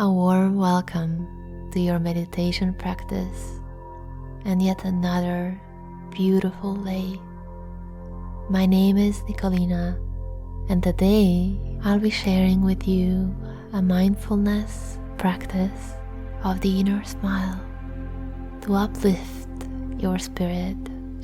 A warm welcome to your meditation practice and yet another beautiful day. My name is Nicolina, and today I'll be sharing with you a mindfulness practice of the inner smile to uplift your spirit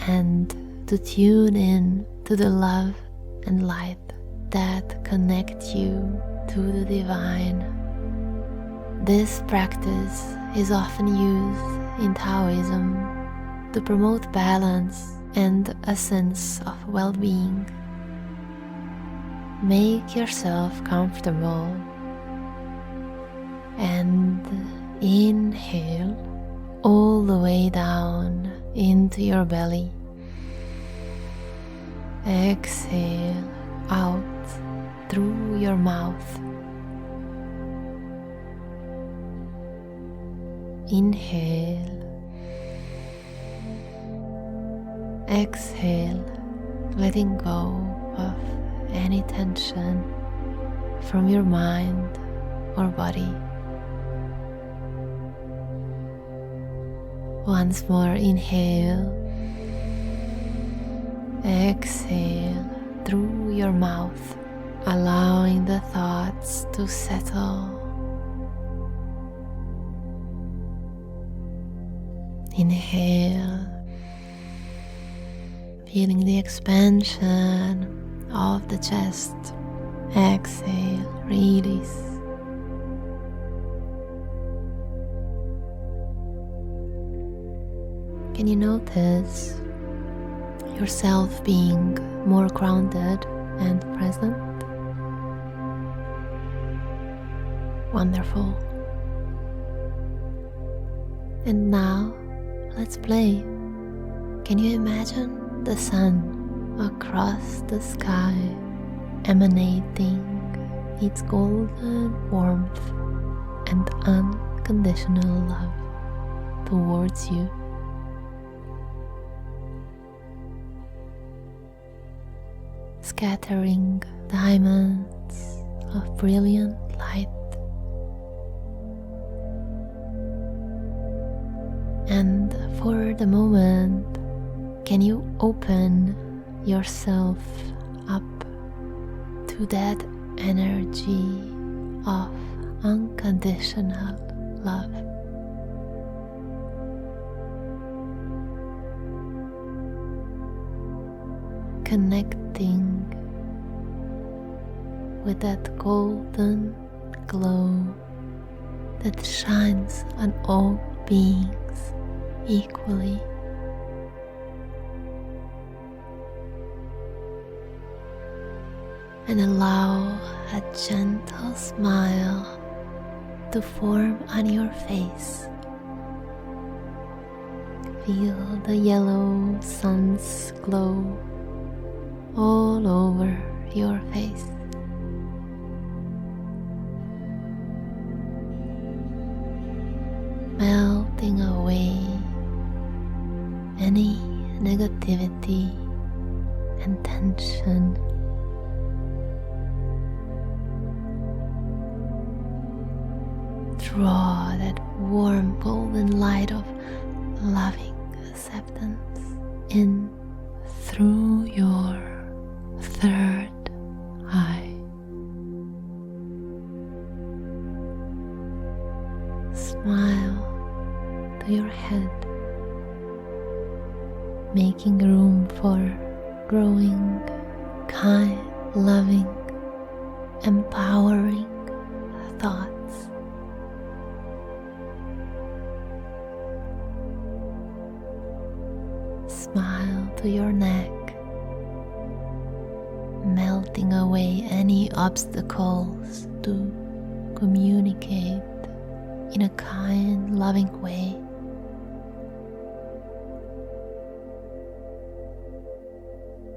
and to tune in to the love and light that connect you to the divine. This practice is often used in Taoism to promote balance and a sense of well-being. Make yourself comfortable and inhale all the way down into your belly. Exhale out through your mouth. Inhale. Exhale, letting go of any tension from your mind or body. Once more, inhale. Exhale through your mouth, allowing the thoughts to settle. Inhale, feeling the expansion of the chest. Exhale, release. Can you notice yourself being more grounded and present? Wonderful. And now, let's play. Can you imagine the sun across the sky emanating its golden warmth and unconditional love towards you? Scattering diamonds of brilliant light. And for the moment, can you open yourself up to that energy of unconditional love? Connecting with that golden glow that shines on all beings equally. And allow a gentle smile to form on your face. Feel the yellow sun's glow all over your face. Melting away any negativity and tension. Draw that warm golden light of loving acceptance in through your third eye. Smile to your head, making room for growing, kind, loving, empowering thoughts. Smile to your neck, melting away any obstacles to communicate in a kind, loving way.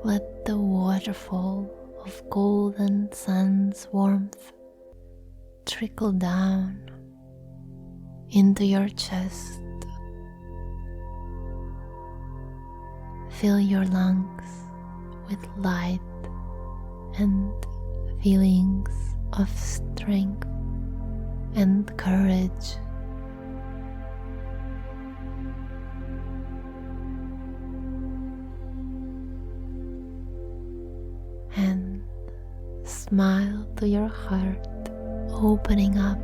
Let the waterfall of golden sun's warmth trickle down into your chest. Fill your lungs with light and feelings of strength and courage. And smile to your heart, opening up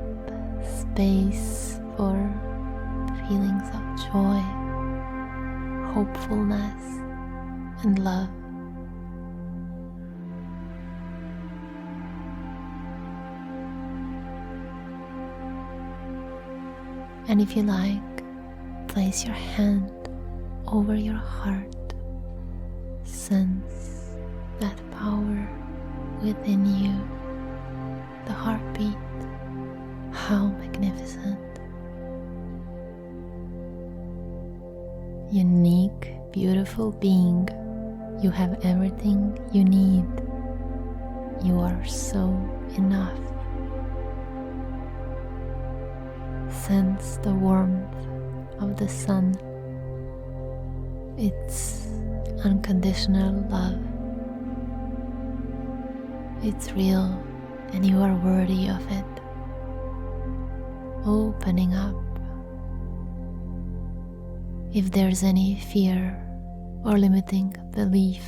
space for feelings of joy, hopefulness, and love. And if you like, place your hand over your heart. Sense that power within you, the heartbeat. How magnificent. Unique, beautiful being. You have everything you need. You are so enough. Sense the warmth of the sun. It's unconditional love. It's real and you are worthy of it. Opening up. If there's any fear or limiting belief,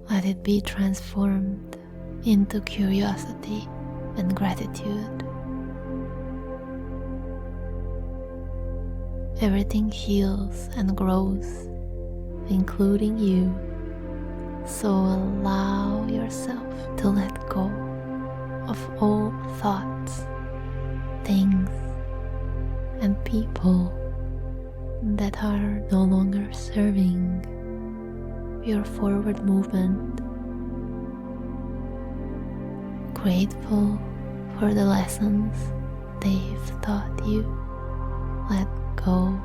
let it be transformed into curiosity and gratitude. Everything heals and grows, including you, so allow yourself to let go of all thoughts, things, and people that are no longer serving your forward movement. Grateful for the lessons they've taught you. Let go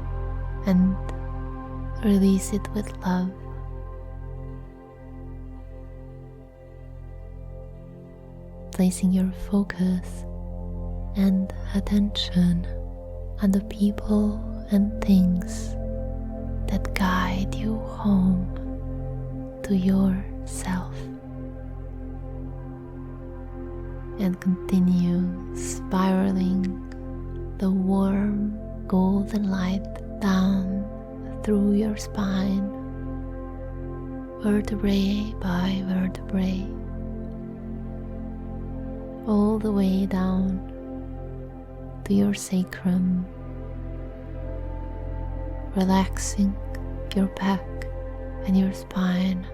and release it with love. Placing your focus and attention on the people and things that guide you home to yourself, and continue spiraling the warm golden light down through your spine, vertebrae by vertebrae, all the way down to your sacrum, relaxing your back and your spine.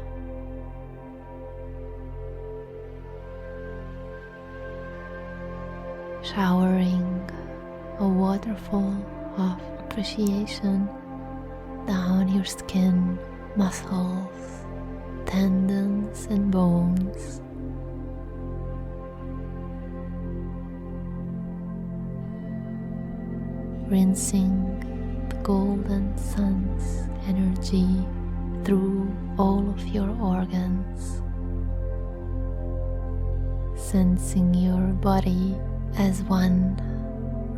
Showering a waterfall of appreciation down your skin, muscles, tendons, and bones. Rinsing the golden sun's energy through all of your organs. Sensing your body as one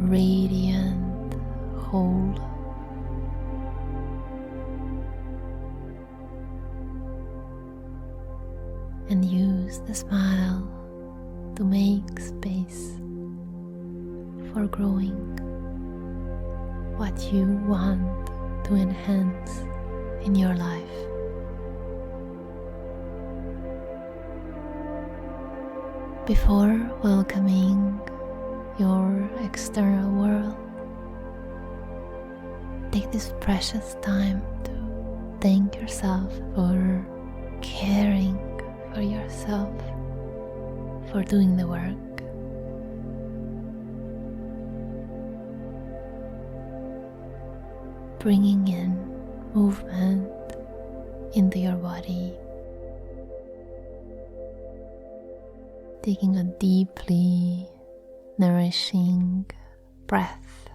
radiant whole. And use the smile to make space for growing what you want to enhance in your life. Before welcoming your external world, take this precious time to thank yourself for caring for yourself, for doing the work. Bringing in movement into your body. Taking a deeply nourishing breath.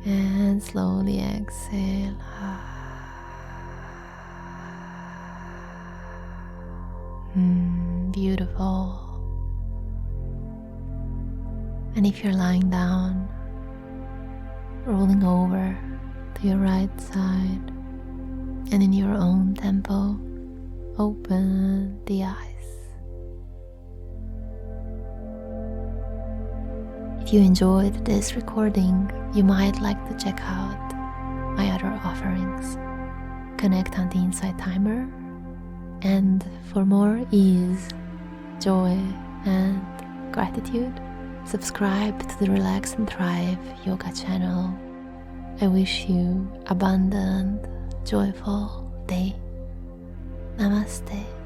And slowly exhale. Beautiful. And if you're lying down, rolling over to your right side, and in your own tempo, open the eyes. If you enjoyed this recording, you might like to check out my other offerings. Connect on the Inside Timer, and for more ease, joy, and gratitude, subscribe to the Relax and Thrive yoga channel. I wish you abundant, joyful day. Namaste.